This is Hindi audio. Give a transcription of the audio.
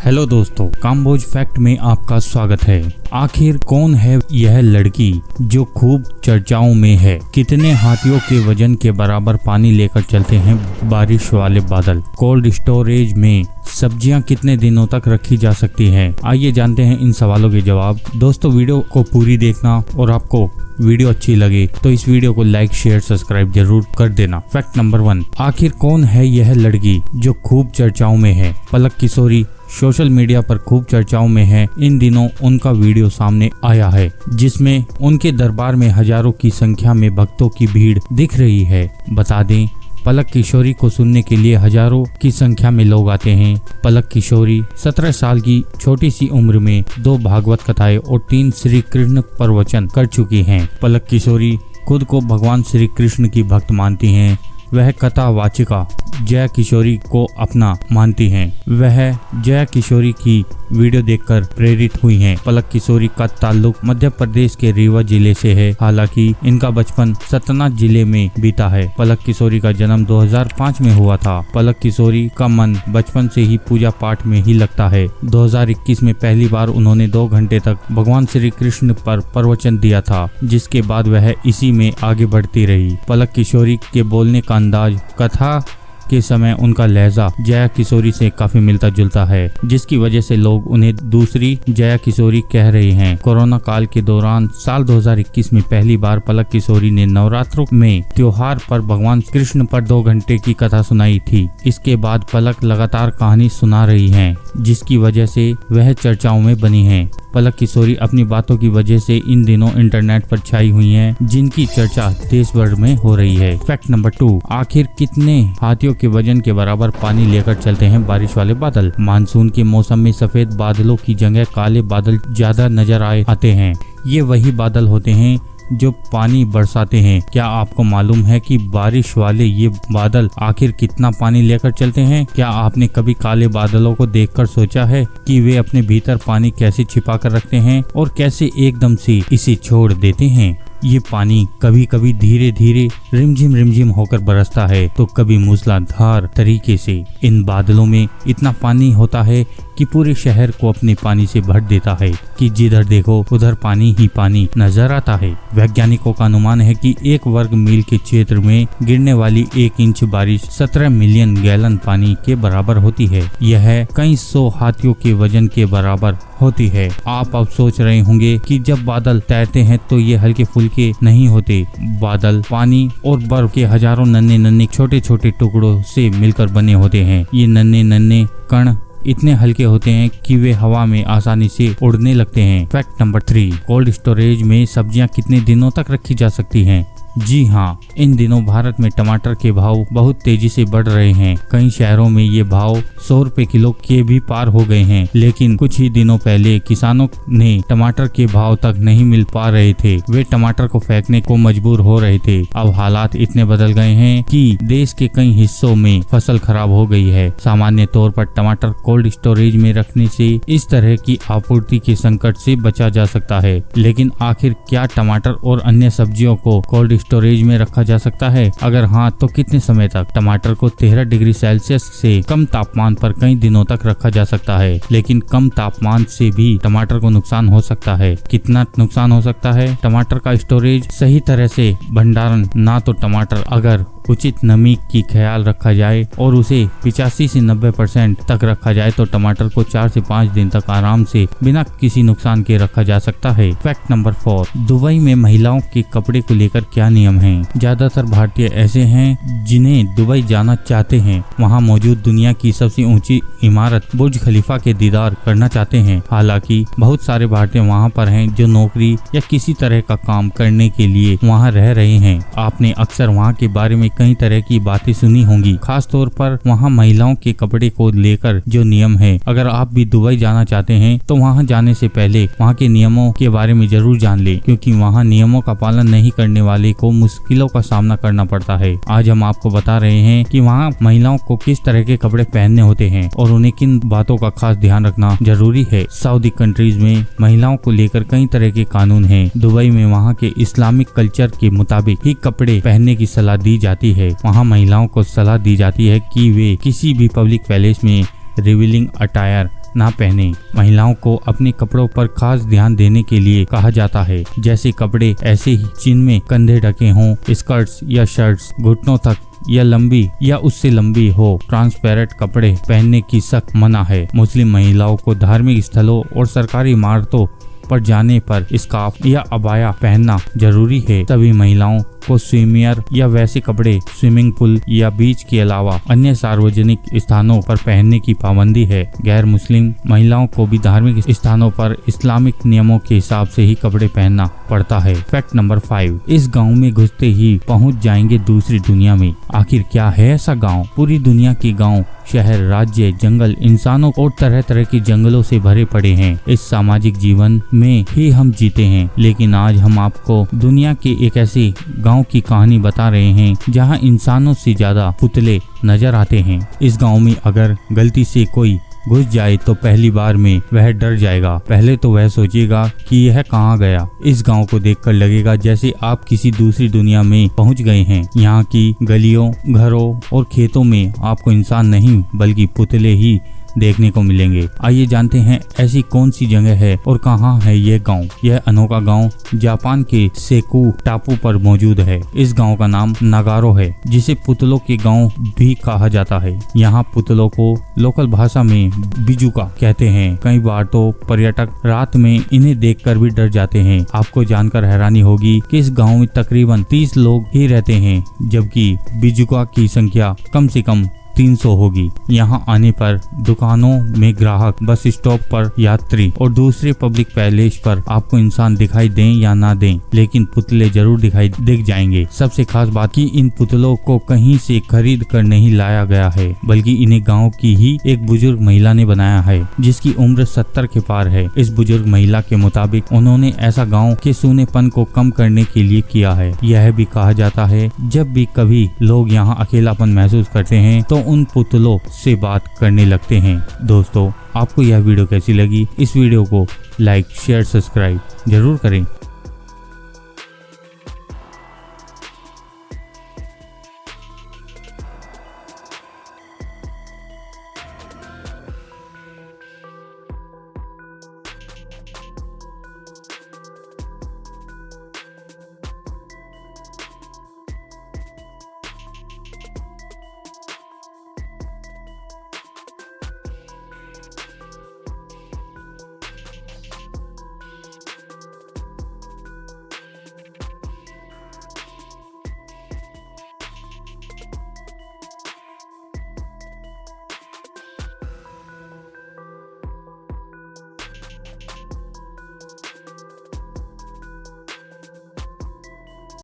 हेलो दोस्तों, काम्बोज फैक्ट में आपका स्वागत है। आखिर कौन है यह लड़की जो खूब चर्चाओं में है? कितने हाथियों के वजन के बराबर पानी लेकर चलते हैं बारिश वाले बादल? कोल्ड स्टोरेज में सब्जियां कितने दिनों तक रखी जा सकती हैं? आइए जानते हैं इन सवालों के जवाब। दोस्तों, वीडियो को पूरी देखना और आपको वीडियो अच्छी लगे तो इस वीडियो को लाइक, शेयर, सब्सक्राइब जरूर कर देना। फैक्ट नंबर 1, आखिर कौन है यह लड़की जो खूब चर्चाओं में है? पलक किशोरी सोशल मीडिया पर खूब चर्चाओं में है। इन दिनों उनका वीडियो सामने आया है जिसमें उनके दरबार में हजारों की संख्या में भक्तों की भीड़ दिख रही है। बता दें, पलक किशोरी को सुनने के लिए हजारों की संख्या में लोग आते हैं। पलक किशोरी 17 साल की छोटी सी उम्र में 2 भागवत कथाएं और 3 श्री कृष्ण प्रवचन कर चुकी हैं। पलक किशोरी खुद को भगवान श्री कृष्ण की भक्त मानती हैं। वह कथा वाचिका जया किशोरी को अपना मानती हैं। वह जया किशोरी की वीडियो देखकर प्रेरित हुई हैं। पलक किशोरी का ताल्लुक मध्य प्रदेश के रीवा जिले से है। हालांकि इनका बचपन सतना जिले में बीता है। पलक किशोरी का जन्म 2005 में हुआ था। पलक किशोरी का मन बचपन से ही पूजा पाठ में ही लगता है। 2021 में पहली बार उन्होंने 2 घंटे तक भगवान श्री कृष्ण पर प्रवचन दिया था, जिसके बाद वह इसी में आगे बढ़ती रही। पलक किशोरी के बोलने का अंदाज, कथा के समय उनका लहजा जया किशोरी से काफी मिलता जुलता है, जिसकी वजह से लोग उन्हें दूसरी जया किशोरी कह रहे हैं। कोरोना काल के दौरान साल 2021 में पहली बार पलक किशोरी ने नवरात्रों में त्योहार पर भगवान कृष्ण पर 2 घंटे की कथा सुनाई थी। इसके बाद पलक लगातार कहानी सुना रही हैं, जिसकी वजह से वह चर्चाओं में बनी हैं। पलक किशोरी अपनी बातों की वजह से इन दिनों इंटरनेट पर छाई हुई हैं, जिनकी चर्चा देश भर में हो रही है। फैक्ट नंबर 2, आखिर कितने हाथियों के वजन के बराबर पानी लेकर चलते हैं बारिश वाले बादल? मानसून के मौसम में सफेद बादलों की जगह काले बादल ज्यादा नजर आते हैं। ये वही बादल होते हैं जो पानी बरसाते हैं। क्या आपको मालूम है कि बारिश वाले ये बादल आखिर कितना पानी लेकर चलते हैं? क्या आपने कभी काले बादलों को देखकर सोचा है कि वे अपने भीतर पानी कैसे छिपा कर रखते हैं और कैसे एकदम से इसे छोड़ देते हैं? ये पानी कभी कभी धीरे धीरे रिमझिम होकर बरसता है तो कभी मूसलाधार तरीके से। इन बादलों में इतना पानी होता है कि पूरे शहर को अपने पानी से भर देता है कि जिधर देखो उधर पानी ही पानी नजर आता है। वैज्ञानिकों का अनुमान है कि 1 वर्ग मील के क्षेत्र में गिरने वाली 1 इंच बारिश 17 मिलियन गैलन पानी के बराबर होती है। यह कई 100 हाथियों के वजन के बराबर होती है। आप अब सोच रहे होंगे कि जब बादल तैरते हैं तो ये हल्के फुल्के नहीं होते। बादल पानी और बर्फ के हजारों नन्हे छोटे छोटे टुकड़ों से मिलकर बने होते हैं। ये नन्हे कण इतने हल्के होते हैं कि वे हवा में आसानी से उड़ने लगते हैं। फैक्ट नंबर 3, कोल्ड स्टोरेज में सब्जियां कितने दिनों तक रखी जा सकती हैं? जी हाँ, इन दिनों भारत में टमाटर के भाव बहुत तेजी से बढ़ रहे हैं। कई शहरों में ये भाव 100 रुपए किलो के भी पार हो गए हैं। लेकिन कुछ ही दिनों पहले किसानों ने टमाटर के भाव तक नहीं मिल पा रहे थे। वे टमाटर को फेंकने को मजबूर हो रहे थे। अब हालात इतने बदल गए हैं कि देश के कई हिस्सों में फसल खराब हो गई है। सामान्य तौर पर टमाटर कोल्ड स्टोरेज में रखने से इस तरह की आपूर्ति के संकट से बचा जा सकता है। लेकिन आखिर क्या टमाटर और अन्य सब्जियों को कोल्ड स्टोरेज में रखा जा सकता है? अगर हाँ, तो कितने समय तक? टमाटर को 13 डिग्री सेल्सियस से कम तापमान पर कई दिनों तक रखा जा सकता है। लेकिन कम तापमान से भी टमाटर को नुकसान हो सकता है। कितना नुकसान हो सकता है? टमाटर का स्टोरेज सही तरह से भंडारण ना तो टमाटर अगर उचित नमी की ख्याल रखा जाए और उसे 85 से 90% तक रखा जाए तो टमाटर को 4 से 5 दिन तक आराम से बिना किसी नुकसान के रखा जा सकता है। फैक्ट नंबर 4, दुबई में महिलाओं के कपड़े को लेकर क्या नियम हैं? ज्यादातर भारतीय ऐसे हैं जिन्हें दुबई जाना चाहते हैं। वहां मौजूद दुनिया की सबसे ऊंची इमारत बुर्ज खलीफा के दीदार करना चाहते हैं। हालांकि बहुत सारे भारतीय वहां पर हैं जो नौकरी या किसी तरह का काम करने के लिए वहां रह रहे हैं। आपने अक्सर वहां के बारे में कई तरह की बातें सुनी होंगी, खास तौर पर वहां महिलाओं के कपड़े को लेकर जो नियम है। अगर आप भी दुबई जाना चाहते हैं तो वहां जाने से पहले वहां के नियमों के बारे में जरूर जान लें, क्योंकि वहां नियमों का पालन नहीं करने वाले को मुश्किलों का सामना करना पड़ता है। आज हम आपको बता रहे हैं कि वहां महिलाओं को किस तरह के कपड़े पहनने होते हैं और उन्हें किन बातों का खास ध्यान रखना जरूरी है। सऊदी कंट्रीज में महिलाओं को लेकर कई तरह के कानून हैं। दुबई में वहां के इस्लामिक कल्चर के मुताबिक ही कपड़े पहनने की सलाह दी जाती है। वहां महिलाओं को सलाह दी जाती है कि वे किसी भी पब्लिक पैलेस में रिवीलिंग अटायर ना पहने। महिलाओं को अपने कपड़ों पर खास ध्यान देने के लिए कहा जाता है, जैसे कपड़े ऐसे ही जिनमें कंधे ढके हों, स्कर्ट्स या शर्ट्स घुटनों तक या लंबी या उससे लंबी हो। ट्रांसपेरेंट कपड़े पहनने की सख्त मना है। मुस्लिम महिलाओं को धार्मिक स्थलों और सरकारी इमारतों पर जाने पर स्कार्फ या अबाया पहनना जरूरी है। सभी महिलाओं को स्विमियर या वैसे कपड़े स्विमिंग पूल या बीच के अलावा अन्य सार्वजनिक स्थानों पर पहनने की पाबंदी है। गैर मुस्लिम महिलाओं को भी धार्मिक स्थानों पर इस्लामिक नियमों के हिसाब से ही कपड़े पहनना पड़ता है। फैक्ट नंबर 5, इस गांव में घुसते ही पहुंच जाएंगे दूसरी दुनिया में। आखिर क्या है ऐसा गांव? पूरी दुनिया के गांव, शहर, राज्य, जंगल, इंसानों और तरह तरह के जंगलों से भरे पड़े हैं। इस सामाजिक जीवन में ही हम जीते हैं। लेकिन आज हम आपको दुनिया के एक ऐसे गांव की कहानी बता रहे हैं जहां इंसानों से ज्यादा पुतले नजर आते हैं। इस गांव में अगर गलती से कोई घुस जाए तो पहली बार में वह डर जाएगा। पहले तो वह सोचेगा कि यह कहाँ गया। इस गांव को देखकर लगेगा जैसे आप किसी दूसरी दुनिया में पहुंच गए हैं। यहाँ की गलियों, घरों और खेतों में आपको इंसान नहीं बल्कि पुतले ही देखने को मिलेंगे। आइए जानते हैं ऐसी कौन सी जगह है और कहाँ है यह गांव। यह अनोखा गांव जापान के सेकू टापू पर मौजूद है। इस गांव का नाम नागारो है, जिसे पुतलों के गांव भी कहा जाता है। यहाँ पुतलों को लोकल भाषा में बिजुका कहते हैं। कई बार तो पर्यटक रात में इन्हें देखकर भी डर जाते हैं। आपको जानकर हैरानी होगी कि इस गाँव में तकरीबन 30 लोग ही रहते हैं, जबकि बिजुका की संख्या कम से कम 300 होगी। यहाँ आने पर दुकानों में ग्राहक, बस स्टॉप पर यात्री और दूसरे पब्लिक पैलेस पर आपको इंसान दिखाई दें या ना दें, लेकिन पुतले जरूर दिख जाएंगे। सबसे खास बात कि इन पुतलों को कहीं से खरीद कर नहीं लाया गया है, बल्कि इन्हें गांव की ही एक बुजुर्ग महिला ने बनाया है, जिसकी उम्र 70 के पार है। इस बुजुर्ग महिला के मुताबिक उन्होंने ऐसा गाँव के सूनेपन को कम करने के लिए किया है। यह भी कहा जाता है जब भी कभी लोग यहाँ अकेलापन महसूस करते हैं तो उन पुतलों से बात करने लगते हैं। दोस्तों, आपको यह वीडियो कैसी लगी? इस वीडियो को लाइक, शेयर, सब्सक्राइब जरूर करें।